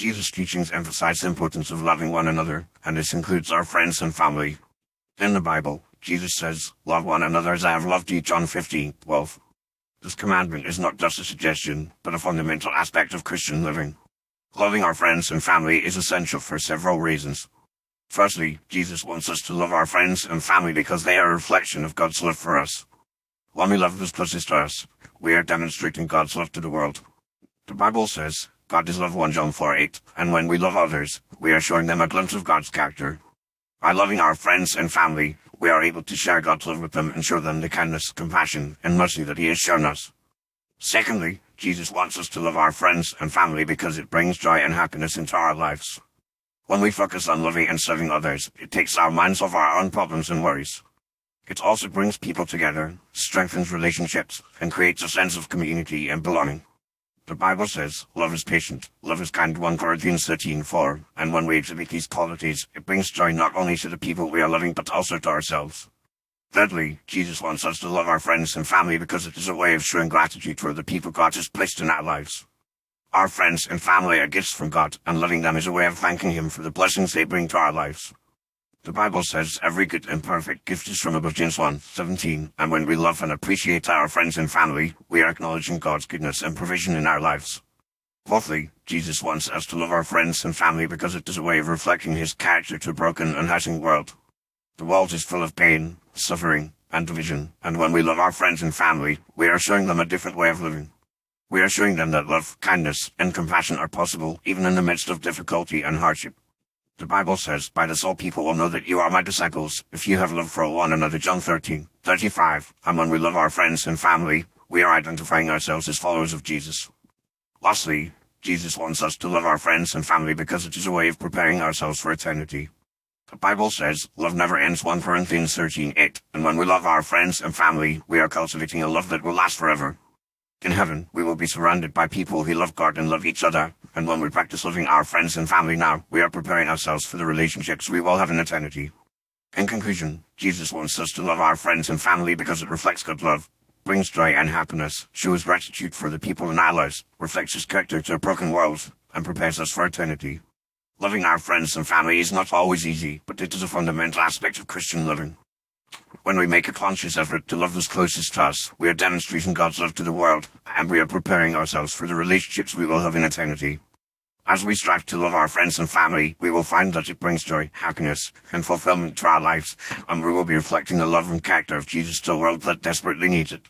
Jesus' teachings emphasize the importance of loving one another, and this includes our friends and family. In the Bible, Jesus says, "Love one another as I have loved you," John 15:12. This commandment is not just a suggestion, but a fundamental aspect of Christian living. Loving our friends and family is essential for several reasons. Firstly, Jesus wants us to love our friends and family because they are a reflection of God's love for us. When we love those closest to us, we are demonstrating God's love to the world. The Bible says, God is love, 1 John 4:8, and when we love others, we are showing them a glimpse of God's character. By loving our friends and family, we are able to share God's love with them and show them the kindness, compassion, and mercy that He has shown us. Secondly, Jesus wants us to love our friends and family because it brings joy and happiness into our lives. When we focus on loving and serving others, it takes our minds off our own problems and worries. It also brings people together, strengthens relationships, and creates a sense of community and belonging. The Bible says, love is patient, love is kind, 1 Corinthians 13:4, and when we exhibit these qualities, it brings joy not only to the people we are loving but also to ourselves. Thirdly, Jesus wants us to love our friends and family because it is a way of showing gratitude for the people God has placed in our lives. Our friends and family are gifts from God, and loving them is a way of thanking Him for the blessings they bring to our lives. The Bible says every good and perfect gift is from above, James 1:17, and when we love and appreciate our friends and family, we are acknowledging God's goodness and provision in our lives. Fourthly, Jesus wants us to love our friends and family because it is a way of reflecting His character to a broken and hurting world. The world is full of pain, suffering, and division, and when we love our friends and family, we are showing them a different way of living. We are showing them that love, kindness, and compassion are possible even in the midst of difficulty and hardship. The Bible says, "By this all people will know that you are my disciples, if you have love for one another," John 13:35, and when we love our friends and family, we are identifying ourselves as followers of Jesus. Lastly, Jesus wants us to love our friends and family because it is a way of preparing ourselves for eternity. The Bible says, love never ends, 1 Corinthians 13:8, and when we love our friends and family, we are cultivating a love that will last forever. In heaven, we will be surrounded by people who love God and love each other, and when we practice loving our friends and family now, we are preparing ourselves for the relationships we will have in eternity. In conclusion, Jesus wants us to love our friends and family because it reflects God's love, brings joy and happiness, shows gratitude for the people in our lives, reflects His character to a broken world, and prepares us for eternity. Loving our friends and family is not always easy, but it is a fundamental aspect of Christian living. When we make a conscious effort to love those closest to us, we are demonstrating God's love to the world, and we are preparing ourselves for the relationships we will have in eternity. As we strive to love our friends and family, we will find that it brings joy, happiness, and fulfillment to our lives, and we will be reflecting the love and character of Jesus to a world that desperately needs it.